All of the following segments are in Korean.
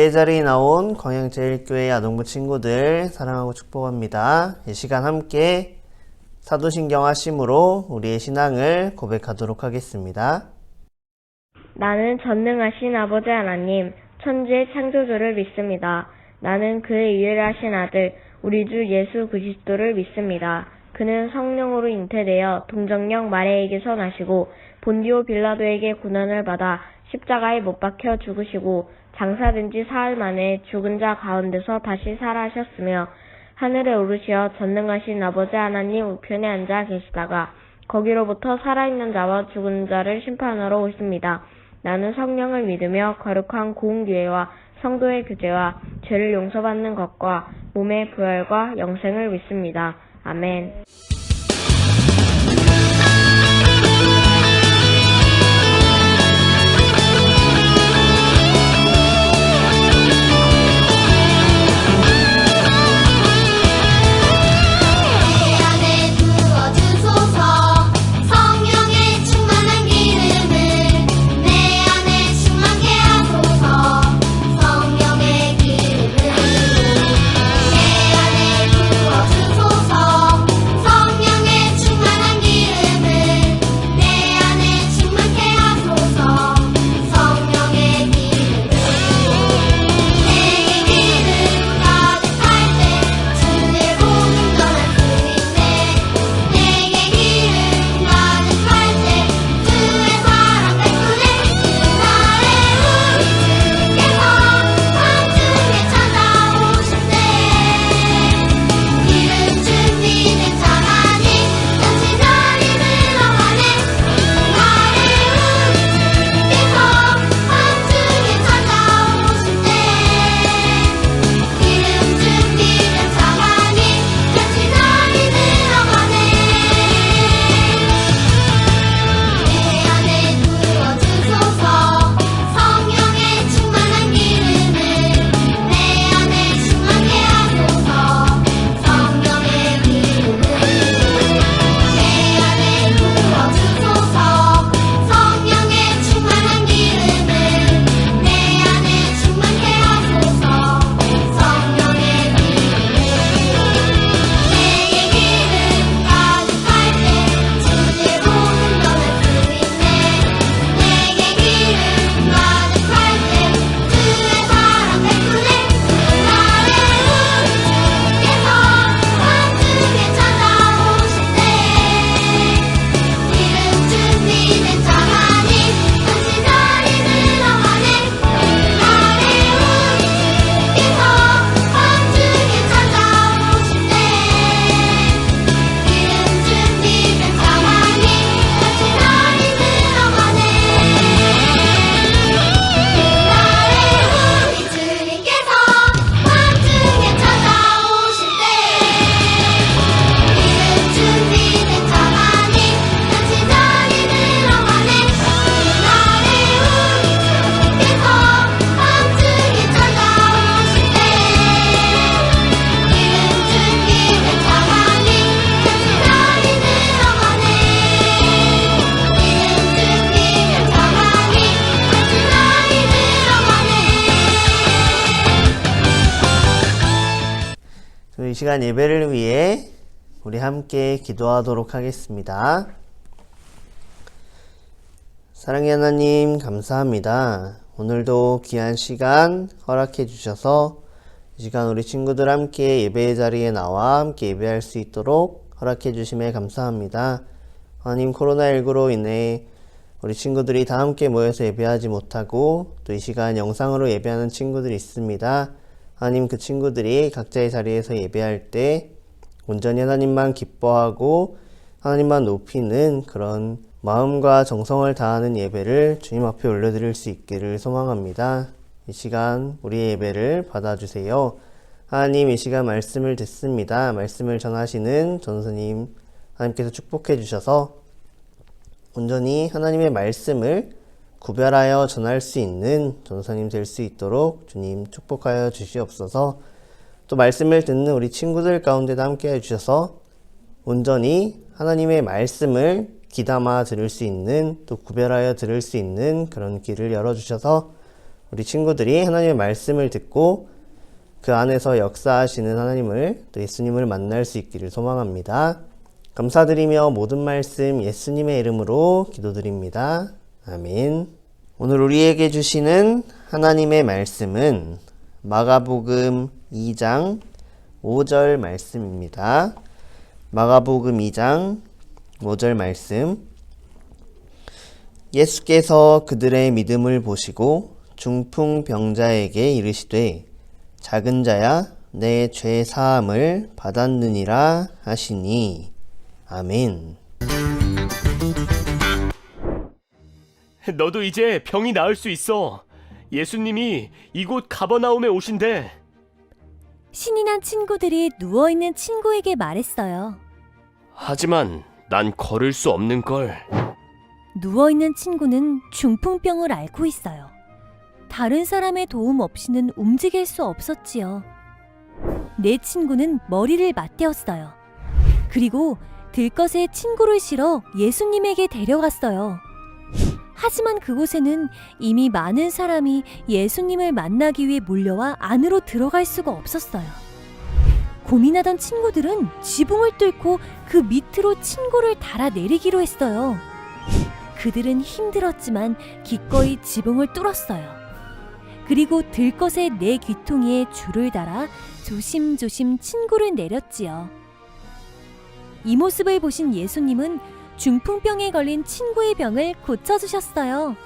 예배의 자리에 나온 광양제일교회 아동부 친구들 사랑하고 축복합니다. 이 시간 함께 사도신경 하심으로 우리의 신앙을 고백하도록 하겠습니다. 나는 전능하신 아버지 하나님, 천지의 창조주를 믿습니다. 나는 그의 유일하신 아들, 우리 주 예수 그리스도를 믿습니다. 그는 성령으로 잉태되어 동정녀 마리아에게서 나시고 본디오 빌라도에게 고난을 받아 십자가에 못 박혀 죽으시고 장사된 지 사흘 만에 죽은 자 가운데서 다시 살아하셨으며 하늘에 오르시어 전능하신 아버지 하나님 우편에 앉아 계시다가 거기로부터 살아있는 자와 죽은 자를 심판하러 오십니다. 나는 성령을 믿으며 거룩한 공의와 성도의 교제와 죄를 용서받는 것과 몸의 부활과 영생을 믿습니다. 아멘. 이 시간 예배를 위해 우리 함께 기도하도록 하겠습니다. 사랑의 하나님 감사합니다. 오늘도 귀한 시간 허락해 주셔서 이 시간 우리 친구들 함께 예배의 자리에 나와 함께 예배할 수 있도록 허락해 주심에 감사합니다. 하나님, 코로나19로 인해 우리 친구들이 다 함께 모여서 예배하지 못하고 또 이 시간 영상으로 예배하는 친구들이 있습니다. 하나님, 그 친구들이 각자의 자리에서 예배할 때 온전히 하나님만 기뻐하고 하나님만 높이는 그런 마음과 정성을 다하는 예배를 주님 앞에 올려드릴 수 있기를 소망합니다. 이 시간 우리의 예배를 받아주세요. 하나님, 이 시간 말씀을 듣습니다. 말씀을 전하시는 전도사님 하나님께서 축복해 주셔서 온전히 하나님의 말씀을 구별하여 전할 수 있는 전도사님 될 수 있도록 주님 축복하여 주시옵소서. 또 말씀을 듣는 우리 친구들 가운데도 함께 해주셔서 온전히 하나님의 말씀을 귀담아 들을 수 있는, 또 구별하여 들을 수 있는 그런 길을 열어주셔서 우리 친구들이 하나님의 말씀을 듣고 그 안에서 역사하시는 하나님을 또 예수님을 만날 수 있기를 소망합니다. 감사드리며 모든 말씀 예수님의 이름으로 기도드립니다. 아멘. 오늘 우리에게 주시는 하나님의 말씀은 마가복음 2장 5절 말씀입니다. 마가복음 2장 5절 말씀. 예수께서 그들의 믿음을 보시고 중풍병자에게 이르시되 작은 자야 내 죄 사함을 받았느니라 하시니. 아멘. 너도 이제 병이 나을 수 있어. 예수님이 이곳 가버나움에 오신대. 신이 난 친구들이 누워있는 친구에게 말했어요. 하지만 난 걸을 수 없는 걸. 누워있는 친구는 중풍병을 앓고 있어요. 다른 사람의 도움 없이는 움직일 수 없었지요. 내 친구는 머리를 맞대었어요. 그리고 들것에 친구를 실어 예수님에게 데려갔어요. 하지만 그곳에는 이미 많은 사람이 예수님을 만나기 위해 몰려와 안으로 들어갈 수가 없었어요. 고민하던 친구들은 지붕을 뚫고 그 밑으로 친구를 달아내리기로 했어요. 그들은 힘들었지만 기꺼이 지붕을 뚫었어요. 그리고 들것에 네 귀퉁이에 줄을 달아 조심조심 친구를 내렸지요. 이 모습을 보신 예수님은 중풍병에 걸린 친구의 병을 고쳐주셨어요.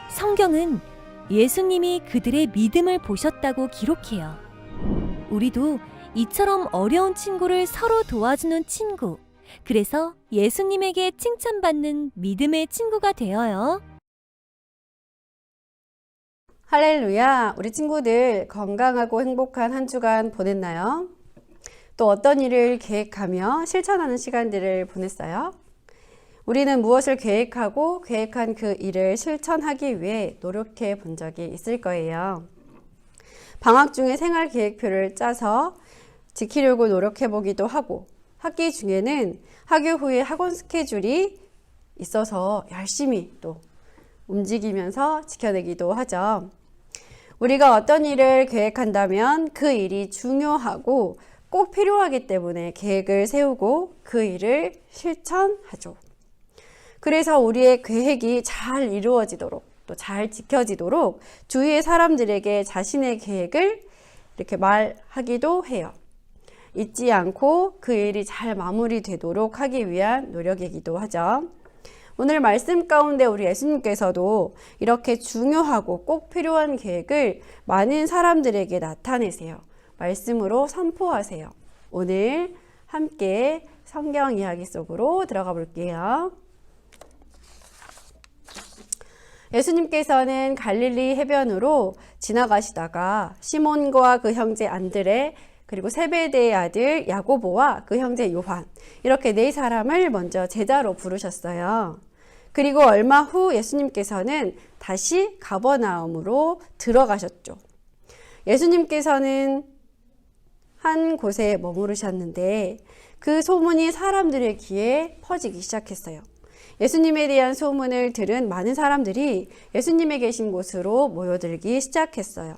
성경은 예수님이 그들의 믿음을 보셨다고 기록해요. 우리도 이처럼 어려운 친구를 서로 도와주는 친구, 그래서 예수님에게 칭찬받는 믿음의 친구가 되어요. 할렐루야! 우리 친구들 건강하고 행복한 한 주간 보냈나요? 또 어떤 일을 계획하며 실천하는 시간들을 보냈어요? 우리는 무엇을 계획하고 계획한 그 일을 실천하기 위해 노력해 본 적이 있을 거예요. 방학 중에 생활 계획표를 짜서 지키려고 노력해 보기도 하고, 학기 중에는 학교 후에 학원 스케줄이 있어서 열심히 또 움직이면서 지켜내기도 하죠. 우리가 어떤 일을 계획한다면 그 일이 중요하고 꼭 필요하기 때문에 계획을 세우고 그 일을 실천하죠. 그래서 우리의 계획이 잘 이루어지도록 또 잘 지켜지도록 주위의 사람들에게 자신의 계획을 이렇게 말하기도 해요. 잊지 않고 그 일이 잘 마무리되도록 하기 위한 노력이기도 하죠. 오늘 말씀 가운데 우리 예수님께서도 이렇게 중요하고 꼭 필요한 계획을 많은 사람들에게 나타내세요. 말씀으로 선포하세요. 오늘 함께 성경 이야기 속으로 들어가 볼게요. 예수님께서는 갈릴리 해변으로 지나가시다가 시몬과 그 형제 안드레, 그리고 세베대의 아들 야고보와 그 형제 요한, 이렇게 네 사람을 먼저 제자로 부르셨어요. 그리고 얼마 후 예수님께서는 다시 가버나움으로 들어가셨죠. 예수님께서는 한 곳에 머무르셨는데 그 소문이 사람들의 귀에 퍼지기 시작했어요. 예수님에 대한 소문을 들은 많은 사람들이 예수님이 계신 곳으로 모여들기 시작했어요.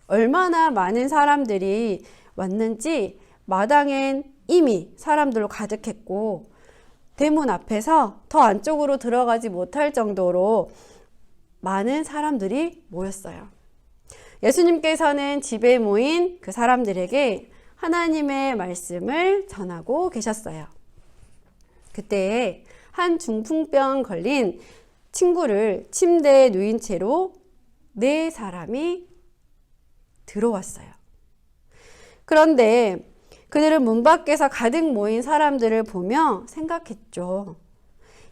얼마나 많은 사람들이 왔는지 마당엔 이미 사람들로 가득했고 대문 앞에서 더 안쪽으로 들어가지 못할 정도로 많은 사람들이 모였어요. 예수님께서는 집에 모인 그 사람들에게 하나님의 말씀을 전하고 계셨어요. 그때 한 중풍병 걸린 친구를 침대에 누인 채로 네 사람이 들어왔어요. 그런데 그들은 문 밖에서 가득 모인 사람들을 보며 생각했죠.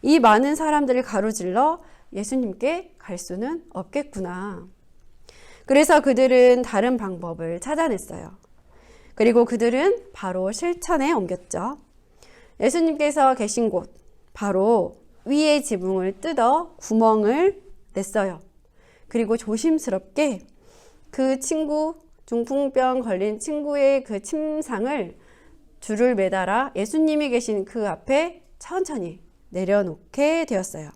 이 많은 사람들을 가로질러 예수님께 갈 수는 없겠구나. 그래서 그들은 다른 방법을 찾아냈어요. 그리고 그들은 바로 실천에 옮겼죠. 예수님께서 계신 곳, 바로 위의 지붕을 뜯어 구멍을 냈어요. 그리고 조심스럽게 그 친구, 중풍병 걸린 친구의 그 침상을 줄을 매달아 예수님이 계신 그 앞에 천천히 내려놓게 되었어요.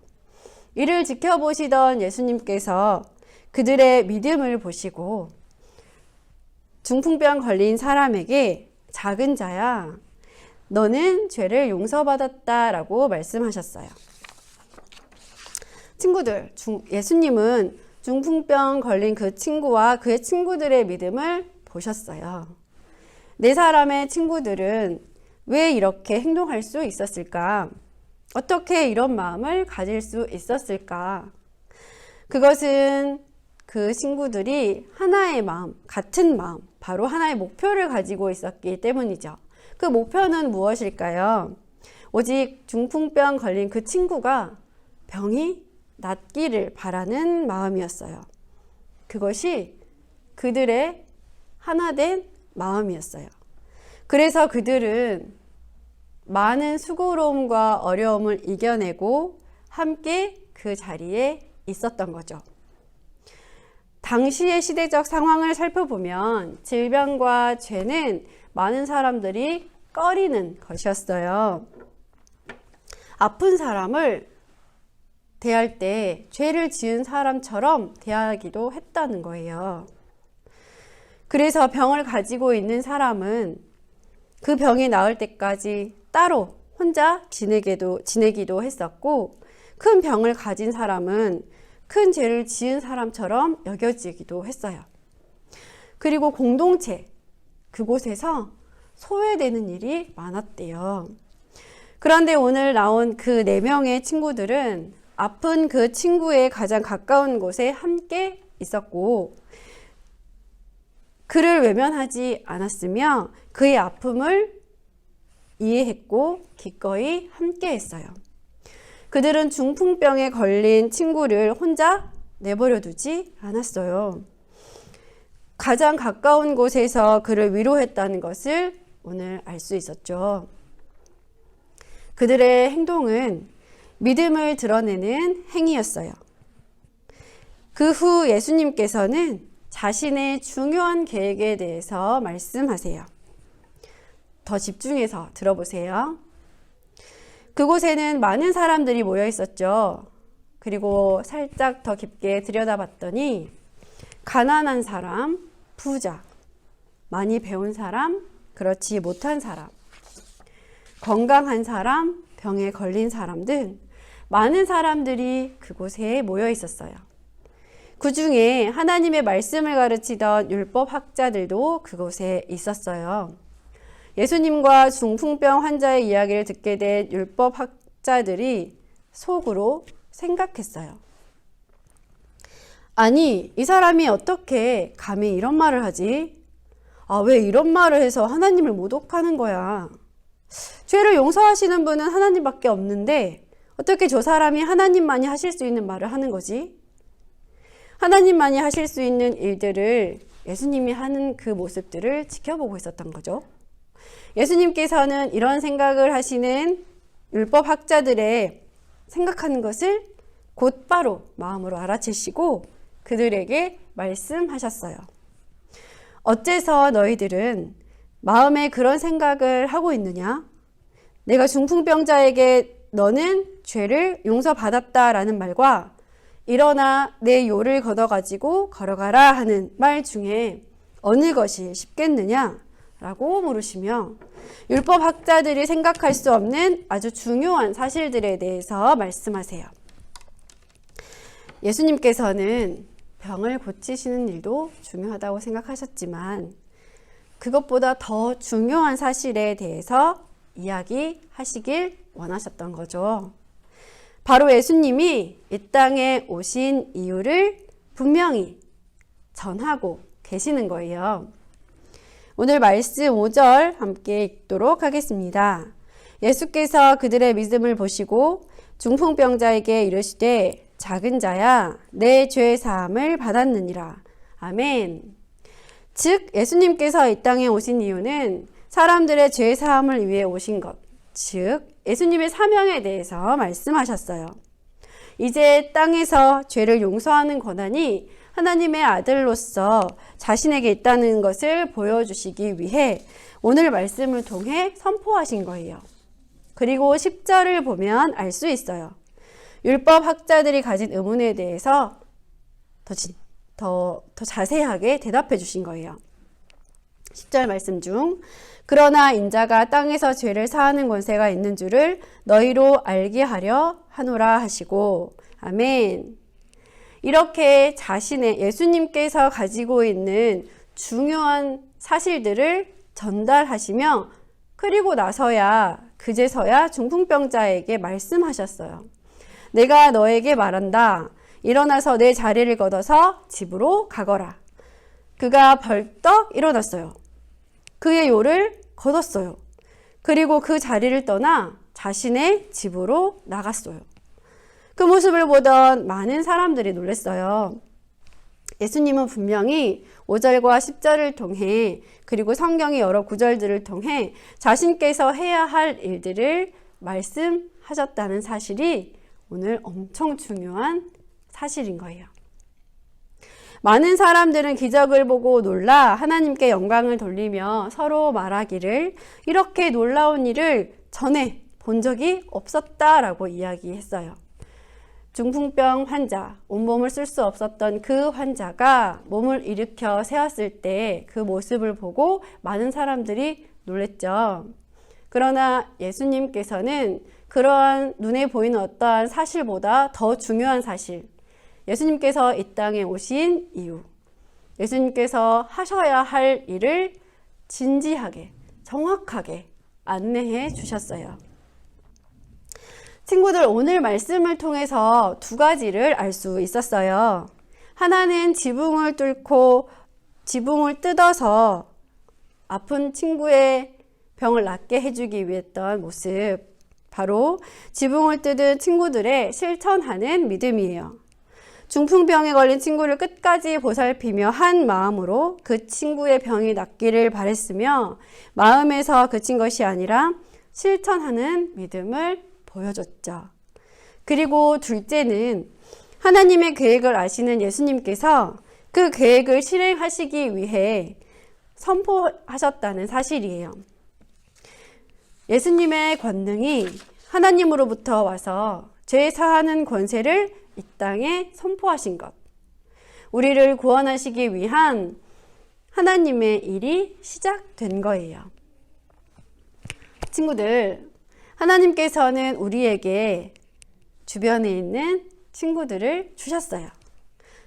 이를 지켜보시던 예수님께서 그들의 믿음을 보시고 중풍병 걸린 사람에게 작은 자야, 너는 죄를 용서받았다라고 말씀하셨어요. 친구들, 예수님은 중풍병 걸린 그 친구와 그의 친구들의 믿음을 보셨어요. 네 사람의 친구들은 왜 이렇게 행동할 수 있었을까? 어떻게 이런 마음을 가질 수 있었을까? 그것은 그 친구들이 하나의 마음, 같은 마음, 바로 하나의 목표를 가지고 있었기 때문이죠. 그 목표는 무엇일까요? 오직 중풍병 걸린 그 친구가 병이 낫기를 바라는 마음이었어요. 그것이 그들의 하나된 마음이었어요. 그래서 그들은 많은 수고로움과 어려움을 이겨내고 함께 그 자리에 있었던 거죠. 당시의 시대적 상황을 살펴보면 질병과 죄는 많은 사람들이 꺼리는 것이었어요. 아픈 사람을 대할 때 죄를 지은 사람처럼 대하기도 했다는 거예요. 그래서 병을 가지고 있는 사람은 그 병이 나을 때까지 따로 혼자 지내기도 했었고, 큰 병을 가진 사람은 큰 죄를 지은 사람처럼 여겨지기도 했어요. 그리고 공동체, 그곳에서 소외되는 일이 많았대요. 그런데 오늘 나온 그 4명의 친구들은 아픈 그 친구의 가장 가까운 곳에 함께 있었고, 그를 외면하지 않았으며 그의 아픔을 이해했고 기꺼이 함께 했어요. 그들은 중풍병에 걸린 친구를 혼자 내버려 두지 않았어요. 가장 가까운 곳에서 그를 위로했다는 것을 오늘 알 수 있었죠. 그들의 행동은 믿음을 드러내는 행위였어요. 그 후 예수님께서는 자신의 중요한 계획에 대해서 말씀하세요. 더 집중해서 들어보세요. 그곳에는 많은 사람들이 모여 있었죠. 그리고 살짝 더 깊게 들여다봤더니 가난한 사람, 부자, 많이 배운 사람, 그렇지 못한 사람, 건강한 사람, 병에 걸린 사람 등 많은 사람들이 그곳에 모여 있었어요. 그 중에 하나님의 말씀을 가르치던 율법학자들도 그곳에 있었어요. 예수님과 중풍병 환자의 이야기를 듣게 된 율법학자들이 속으로 생각했어요. 아니, 이 사람이 어떻게 감히 이런 말을 하지? 왜 이런 말을 해서 하나님을 모독하는 거야? 죄를 용서하시는 분은 하나님밖에 없는데 어떻게 저 사람이 하나님만이 하실 수 있는 말을 하는 거지? 하나님만이 하실 수 있는 일들을 예수님이 하는 그 모습들을 지켜보고 있었던 거죠. 예수님께서는 이런 생각을 하시는 율법학자들의 생각하는 것을 곧바로 마음으로 알아채시고 그들에게 말씀하셨어요. 어째서 너희들은 마음에 그런 생각을 하고 있느냐? 내가 중풍병자에게 너는 죄를 용서받았다라는 말과 일어나 내 요를 걷어가지고 걸어가라 하는 말 중에 어느 것이 쉽겠느냐? 라고 물으시며 율법학자들이 생각할 수 없는 아주 중요한 사실들에 대해서 말씀하세요. 예수님께서는 병을 고치시는 일도 중요하다고 생각하셨지만 그것보다 더 중요한 사실에 대해서 이야기하시길 원하셨던 거죠. 바로 예수님이 이 땅에 오신 이유를 분명히 전하고 계시는 거예요. 오늘 말씀 5절 함께 읽도록 하겠습니다. 예수께서 그들의 믿음을 보시고 중풍병자에게 이르시되 작은 자야 내 죄 사함을 받았느니라. 아멘. 즉 예수님께서 이 땅에 오신 이유는 사람들의 죄 사함을 위해 오신 것, 즉 예수님의 사명에 대해서 말씀하셨어요. 이제 땅에서 죄를 용서하는 권한이 하나님의 아들로서 자신에게 있다는 것을 보여주시기 위해 오늘 말씀을 통해 선포하신 거예요. 그리고 10절을 보면 알 수 있어요. 율법학자들이 가진 의문에 대해서 더 더 자세하게 대답해 주신 거예요. 10절 말씀 중 그러나 인자가 땅에서 죄를 사하는 권세가 있는 줄을 너희로 알게 하려 하노라 하시고 아멘. 이렇게 자신의 예수님께서 가지고 있는 중요한 사실들을 전달하시며 그리고 나서야 그제서야 중풍병자에게 말씀하셨어요. 내가 너에게 말한다. 일어나서 내 자리를 걷어서 집으로 가거라. 그가 벌떡 일어났어요. 그의 요를 걷었어요. 그리고 그 자리를 떠나 자신의 집으로 나갔어요. 그 모습을 보던 많은 사람들이 놀랐어요. 예수님은 분명히 5절과 10절을 통해 그리고 성경의 여러 구절들을 통해 자신께서 해야 할 일들을 말씀하셨다는 사실이 오늘 엄청 중요한 사실인 거예요. 많은 사람들은 기적을 보고 놀라 하나님께 영광을 돌리며 서로 말하기를 이렇게 놀라운 일을 전에 본 적이 없었다라고 이야기했어요. 중풍병 환자, 온몸을 쓸 수 없었던 그 환자가 몸을 일으켜 세웠을 때 그 모습을 보고 많은 사람들이 놀랬죠. 그러나 예수님께서는 그러한 눈에 보이는 어떠한 사실보다 더 중요한 사실, 예수님께서 이 땅에 오신 이유, 예수님께서 하셔야 할 일을 진지하게, 정확하게 안내해 주셨어요. 친구들, 오늘 말씀을 통해서 두 가지를 알 수 있었어요. 하나는 지붕을 뚫고 지붕을 뜯어서 아픈 친구의 병을 낫게 해주기 위했던 모습, 바로 지붕을 뜯은 친구들의 실천하는 믿음이에요. 중풍병에 걸린 친구를 끝까지 보살피며 한 마음으로 그 친구의 병이 낫기를 바랬으며 마음에서 그친 것이 아니라 실천하는 믿음을 보여줬죠. 그리고 둘째는 하나님의 계획을 아시는 예수님께서 그 계획을 실행하시기 위해 선포하셨다는 사실이에요. 예수님의 권능이 하나님으로부터 와서 죄 사하는 권세를 이 땅에 선포하신 것, 우리를 구원하시기 위한 하나님의 일이 시작된 거예요. 친구들, 하나님께서는 우리에게 주변에 있는 친구들을 주셨어요.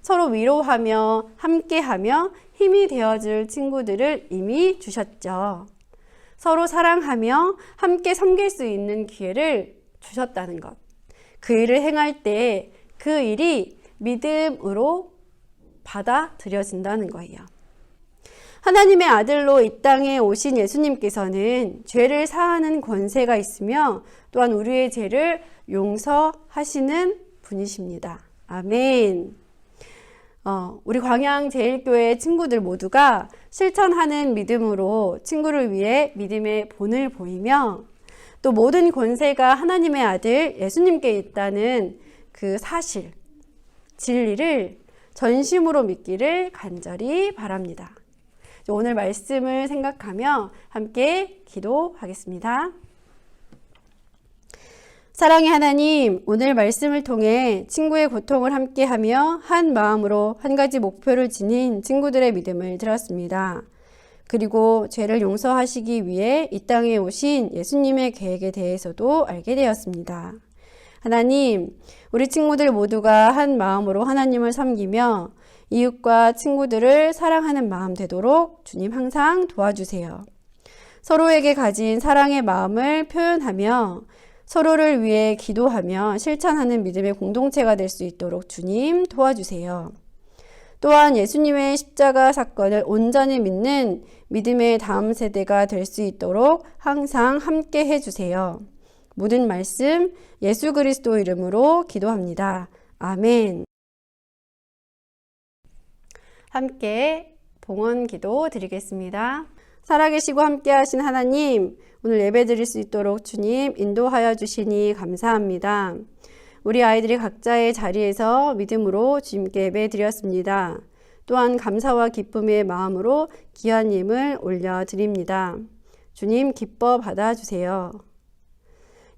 서로 위로하며 함께하며 힘이 되어줄 친구들을 이미 주셨죠. 서로 사랑하며 함께 섬길 수 있는 기회를 주셨다는 것. 그 일을 행할 때 그 일이 믿음으로 받아들여진다는 거예요. 하나님의 아들로 이 땅에 오신 예수님께서는 죄를 사하는 권세가 있으며 또한 우리의 죄를 용서하시는 분이십니다. 아멘. 우리 광양제일교회 친구들 모두가 실천하는 믿음으로 친구를 위해 믿음의 본을 보이며 또 모든 권세가 하나님의 아들 예수님께 있다는 그 사실, 진리를 전심으로 믿기를 간절히 바랍니다. 오늘 말씀을 생각하며 함께 기도하겠습니다. 사랑의 하나님, 오늘 말씀을 통해 친구의 고통을 함께하며 한 마음으로 한 가지 목표를 지닌 친구들의 믿음을 들었습니다. 그리고 죄를 용서하시기 위해 이 땅에 오신 예수님의 계획에 대해서도 알게 되었습니다. 하나님, 우리 친구들 모두가 한 마음으로 하나님을 섬기며 이웃과 친구들을 사랑하는 마음 되도록 주님 항상 도와주세요. 서로에게 가진 사랑의 마음을 표현하며 서로를 위해 기도하며 실천하는 믿음의 공동체가 될 수 있도록 주님 도와주세요. 또한 예수님의 십자가 사건을 온전히 믿는 믿음의 다음 세대가 될 수 있도록 항상 함께 해주세요. 모든 말씀 예수 그리스도 이름으로 기도합니다. 아멘. 함께 봉헌 기도 드리겠습니다. 살아계시고 함께 하신 하나님, 오늘 예배 드릴 수 있도록 주님 인도하여 주시니 감사합니다. 우리 아이들이 각자의 자리에서 믿음으로 주님께 예배 드렸습니다. 또한 감사와 기쁨의 마음으로 귀한 예물 올려드립니다. 주님 기뻐 받아주세요.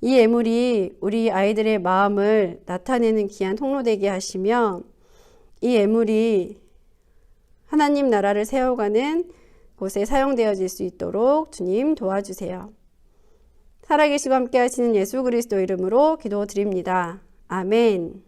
이 예물이 우리 아이들의 마음을 나타내는 귀한 통로 되게 하시며 이 예물이 하나님 나라를 세워가는 곳에 사용되어질 수 있도록 주님 도와주세요. 살아계시고 함께 하시는 예수 그리스도 이름으로 기도드립니다. 아멘.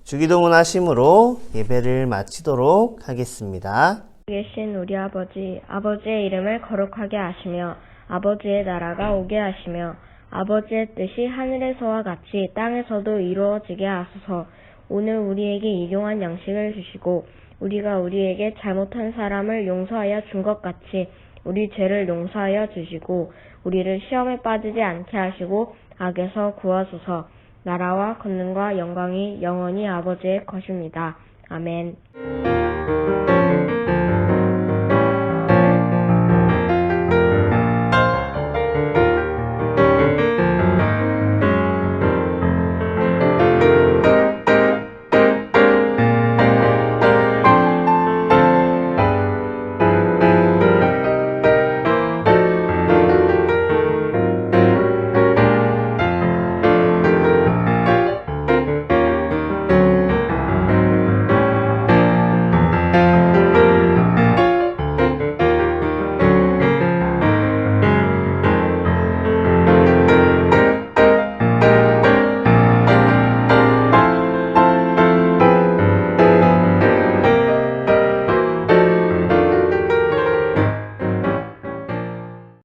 주기도문 하심으로 예배를 마치도록 하겠습니다. 계신 우리 아버지, 아버지의 이름을 거룩하게 하시며 아버지의 나라가 오게 하시며 아버지의 뜻이 하늘에서와 같이 땅에서도 이루어지게 하소서. 오늘 우리에게 일용할 양식을 주시고 우리가 우리에게 잘못한 사람을 용서하여 준 것 같이 우리 죄를 용서하여 주시고 우리를 시험에 빠지지 않게 하시고 악에서 구하소서. 나라와 권능과 영광이 영원히 아버지의 것입니다. 아멘.